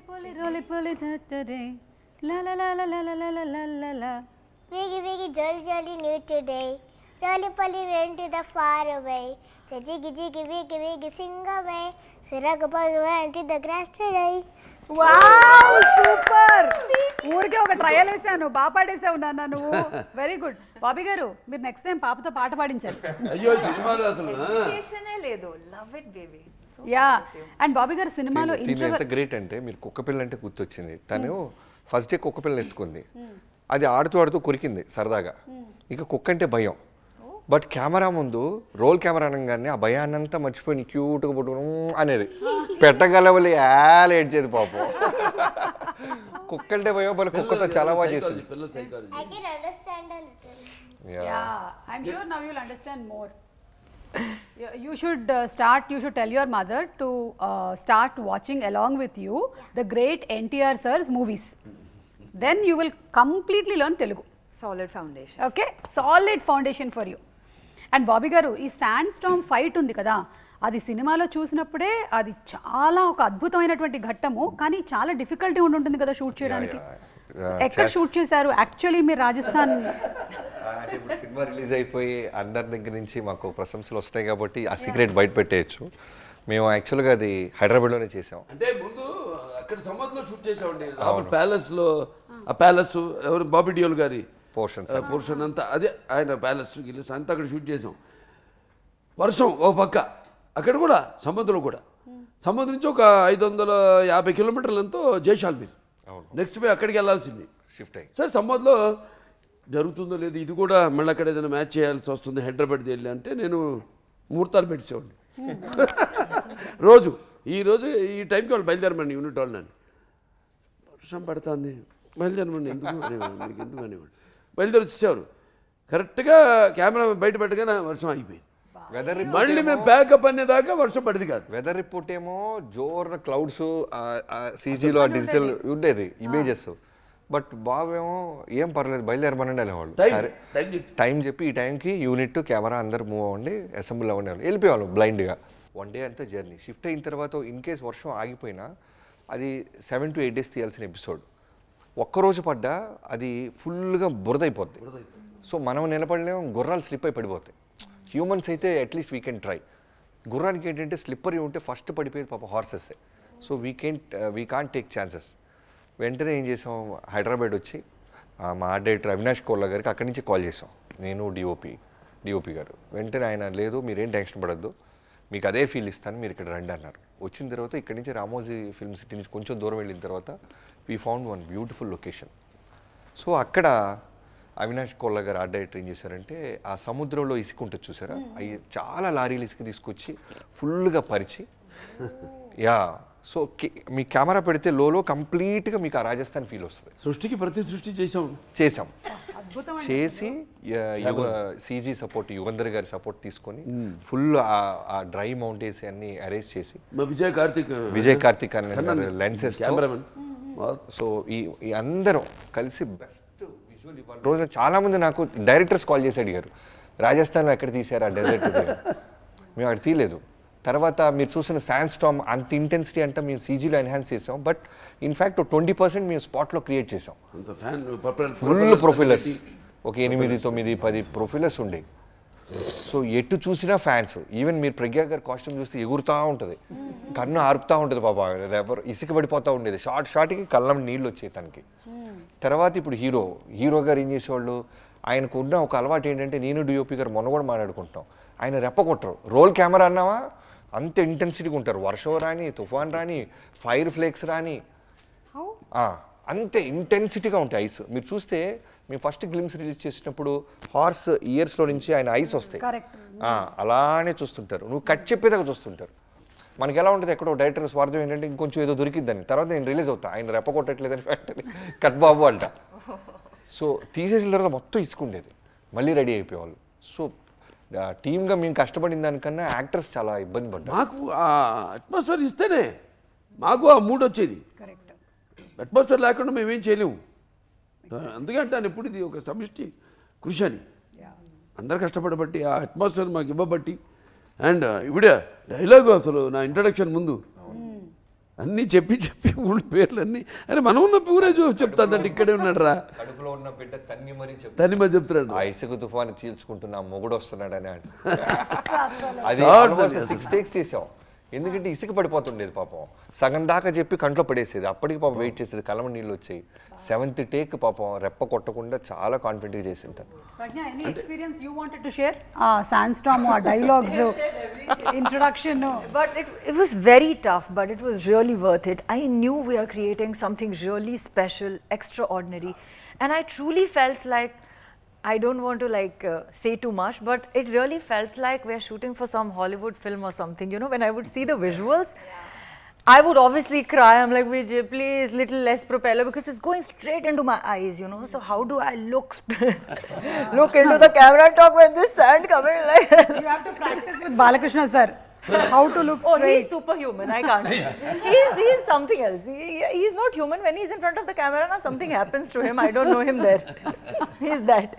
Roly poly today. La la la la la la la la la la. Wiggy wiggy jolly jolly new today. Roly poly ran to the far away. Say jiggy jiggy wiggy wiggy sing away. Say ragapag went to the grass today. Wow super ఊరికే ఒక trial వేసాను బాగా పాడేసావు నాన్న నువ్వు very good Bobby గారు మీరు next time పాపతో పాట పాడించాలి అయ్యో సినిమాలో అసలు లేదు love it baby yeah and Bobby గారు సినిమాలో తిను ఎంత గ్రేట్ అంటే మీరు కుక్క పిల్ల అంటే గుర్తొచ్చింది తను ఫస్ట్ డే కుక్క పిల్లని ఎత్తుకుంది అది ఆడుతూ ఆడుతూ కొరికింది సరదాగా ఇక కుక్క అంటే భయం బట్ కెమెరా ముందు రోల్ కెమెరా అనగానే ఆ భయాన్నంతా మర్చిపోయి క్యూట్గా పట్టుకుని అనేది పెట్టగలవలి ఏడ్చేది పాపం కుక్క అంటే భయం వాళ్ళు కుక్కతో చాలా బాగా చేసింది పిల్లల psychology I can understand a little. Yeah I'm sure now you'll understand more you should tell your mother to start watching along with you the great NTR sir's movies. Then you will completely learn Telugu. Solid foundation Okay, solid foundation for you. And Bobby గారు ఈ sand Storm fight ఉంది కదా అది సినిమాలో చూసినప్పుడే అది చాలా ఒక అద్భుతమైనటువంటి ఘట్టము కానీ చాలా డిఫికల్టీ ఉంటుంది కదా షూట్ చేయడానికి ఎక్కడ షూట్ చేశారు యాక్చువల్లీ మీరు రాజస్థాన్ అంటే ఇప్పుడు సినిమా రిలీజ్ అయిపోయి అందరి దగ్గర నుంచి మాకు ప్రశంసలు వస్తాయి కాబట్టి ఆ సీక్రెట్ బయట పెట్టేయచ్చు మేము యాక్చువల్గా అది హైదరాబాద్లోనే చేసాం అంటే ముందు అక్కడ సమ్మర్లో షూట్ చేసామండి ప్యాలెస్ లో ఆ ప్యాలెస్ ఎవరు బాబీ డియోల్ గారి పోర్షన్ అంతా అదే ఆయన ప్యాలెస్ గిల్లెస్ అంతా అక్కడ షూట్ చేసాం వర్షం ఓ పక్క అక్కడ కూడా సముద్రంలో కూడా సముద్రం నుంచి ఒక 550 కిలోమీటర్లంతో జైషాల్మీర్ నెక్స్ట్ పోయి అక్కడికి వెళ్ళాల్సింది షిఫ్ట్ అయ్యి సరే సమ్మర్లో జరుగుతుందో లేదు ఇది కూడా మళ్ళీ అక్కడ ఏదైనా మ్యాచ్ చేయాల్సి వస్తుంది హైదరాబాద్కి వెళ్ళి అంటే నేను ముహూర్తాలు పెట్టేసేవాడిని ఈరోజు ఈ టైంకి వాళ్ళు బయలుదేరమండి యూనిట్ వాళ్ళు నన్ను వర్షం పడుతుంది బయలుదేరమండి మీకు ఎందుకు అనేవాడు బయలుదేరి వచ్చేసేవారు కరెక్ట్గా కెమెరా బయట పెట్టగానే వర్షం అయిపోయింది వెదర్ మళ్ళీ మేము ప్యాకప్ అనేదాకా వర్షం పడింది కాదు వెదర్ రిపోర్ట్ ఏమో జోర్ క్లౌడ్స్ సీజీలో డిజిటల్ ఉండేది ఇమేజెస్ బట్ బాబేమో ఏం పర్లేదు బయలుదేరమనండి అనేవాళ్ళు సరే టైం చెప్పి ఈ టైంకి యూనిట్ కెమెరా అందరు మూవ్ అవ్వండి అసెంబ్లీ అవ్వండి వెళ్ళిపోయేవాళ్ళు బ్లైండ్గా 1 డే అంతా జర్నీ షిఫ్ట్ అయిన తర్వాత ఇన్ కేస్ వర్షం ఆగిపోయినా అది 7 to 8 days తీయాల్సిన ఎపిసోడ్ ఒక్కరోజు పడ్డా అది ఫుల్గా బురదైపోద్ది సో మనం నిలబడలేము గుర్రాలు స్లిప్ అయి పడిపోతాయి హ్యూమన్స్ అయితే అట్లీస్ట్ వీ కెన్ ట్రై గుర్రానికి ఏంటంటే స్లిప్పరీ ఉంటే ఫస్ట్ పడిపోయేది పాప horses so we can't take chances వెంటనే ఏం చేసాం హైదరాబాద్ వచ్చి మా ఆర్ట్ డైరెక్టర్ అవినాష్ కోల్లా గారికి అక్కడి నుంచి కాల్ చేసాం నేను డిఓపి గారు వెంటనే ఆయన లేదు మీరేం టెన్షన్ పడద్దు మీకు అదే ఫీల్ ఇస్తాను మీరు ఇక్కడ రండి అన్నారు వచ్చిన తర్వాత ఇక్కడి నుంచి రామోజీ ఫిల్మ్ సిటీ నుంచి కొంచెం దూరం వెళ్ళిన తర్వాత we found one beautiful location so అక్కడ అవినాష్ కోల్లా గారు ఆర్ట్ డైరెక్టర్ ఏం చేశారంటే ఆ సముద్రంలో ఇసుక ఉంటుంది చూసారా అవి చాలా లారీలు ఇసుక తీసుకొచ్చి ఫుల్గా పరిచి యా సో మీ కెమెరా పెడితే లోలో కంప్లీట్గా మీకు ఆ రాజస్థాన్ ఫీల్ వస్తుంది సృష్టికి ప్రతి సృష్టి చేసాం చేసి సీజీ సపోర్ట్ యుగంధర్ గారి సపోర్ట్ తీసుకొని ఫుల్ ఆ డ్రై మౌంటైన్స్ అన్ని అరేంజ్ చేసి విజయ్ కార్తిక్ అనే లెన్సెస్ సో ఈ అందరం కలిసి బెస్ట్ విజువల్ రోజు చాలా మంది నాకు డైరెక్టర్స్ కాల్ చేసి అడిగారు రాజస్థాన్లో ఎక్కడ తీశారు ఆ డెజర్ట్ మేము అక్కడ తీయలేదు తర్వాత మీరు చూసిన శాండ్ స్టార్మ్ అంత ఇంటెన్సిటీ అంటే మేము సీజీలో ఎన్హాన్స్ చేసాం బట్ ఇన్ఫ్యాక్ట్ 20% మేము స్పాట్లో క్రియేట్ చేసాం ఫుల్ ప్రొఫైలర్స్ ఒక 8, 9, 10 ప్రొఫైలర్స్ ఉండే సో ఎటు చూసినా ఫ్యాన్స్ ఈవెన్ మీరు ప్రజ్ఞా గారు కాస్ట్యూమ్ చూస్తే ఎగురుతూ ఉంటుంది కన్ను ఆరుపుతూ ఉంటుంది పాప ఎవరు ఇసుక పడిపోతూ ఉండేది షార్ట్కి కళ్ళం నీళ్ళు వచ్చాయి తనకి తర్వాత ఇప్పుడు హీరో గారు ఏం చేసేవాళ్ళు ఆయనకు ఉన్న ఒక అలవాటు ఏంటంటే నేను డిఓపి గారు మొన్న కూడా మాట్లాడుకుంటాం ఆయన రెప్ప కొట్టరు రోల్ కెమెరా అన్నావా అంత ఇంటెన్సిటీగా ఉంటారు వర్షం రాని తుఫాన్ రాని ఫైర్ ఫ్లేక్స్ రాని అంతే ఇంటెన్సిటీగా ఉంటాయి ఐస్ మీరు చూస్తే మేము ఫస్ట్ గ్లిమ్స్ రిలీజ్ చేసినప్పుడు హార్స్ ఇయర్స్లో నుంచి ఆయన ఐస్ వస్తాయి అలానే చూస్తుంటారు నువ్వు కట్ చెప్పేదాకా చూస్తుంటారు మనకి ఎలా ఉంటుంది ఎక్కడో డైరెక్టర్ స్వార్థం ఏంటంటే ఇంకొంచెం ఏదో దొరికిద్దని తర్వాత నేను రిలీజ్ అవుతా ఆయన రెప్ప కొట్టట్లేదని ఫ్యాక్టరీ కట్ బాబు అంట సో తీసేసిన తర్వాత మొత్తం ఇసుకుండేది మళ్ళీ రెడీ అయిపోయేవాళ్ళు సో టీమ్గా మేము కష్టపడిన దానికన్నా యాక్టర్స్ చాలా ఇబ్బంది పడ్డారు మాకు ఆ అట్మాస్ఫియర్ ఇస్తేనే మాకు ఆ మూడ్ వచ్చేది అట్మాస్ఫియర్ లేకుండా మేమేం చేయలేము అందుకంటే ఎప్పుడు ఇది ఒక సమిష్టి కృషి అని అందరు కష్టపడబట్టి ఆ అట్మాస్ఫియర్ మాకు ఇవ్వబట్టి అండ్ ఇవిడే డైలాగ్ అసలు నా ఇంట్రడక్షన్ ముందు అన్నీ చెప్పి చెప్పి ఊళ్ళ పేర్లన్నీ అరే మనం ఉన్న ఊరే చెప్తాదంటే ఇక్కడే ఉన్నాడు రా కడుపులో ఉన్న బిడ్డ తన్ని మరీ దాన్ని మరి చెప్తున్నాడు ఆ ఇసుక తుఫాను చీల్చుకుంటున్నా మొగుడు వస్తున్నాడని అది ఆల్మోస్ట్ 6 takes చేసాం ఎందుకంటే ఇసుక పడిపోతుండేది పాపం సగం దాకా చెప్పి కంట్లో పడేసేది అప్పటికి పాపం వెయిట్ చేసేది కలమ నీళ్ళు వచ్చాయి 7th take పాపం రెప్ప కొట్టకుండా చాలా కాన్ఫిడెంట్గా చేసింటాను Pragya, any experience you wanted to share? Sandstorm, dialogues, introduction. But it was very tough, but it was really worth it. I knew we are creating something really special, extraordinary. And I truly felt like, I don't want to say too much, but it really felt like we're shooting for some Hollywood film or something. You know, when I would see the visuals, I would obviously cry. I'm like, Vijay, please, little less propeller, because it's going straight into my eyes, you know. So how do I look into the camera and talk with this sand coming like You have to practice with Balakrishna sir. How to look Oh, straight. he's superhuman. I can't. He's something else. He's not human. When he's in front of the camera, now something happens to him. I don't know him there. He's that.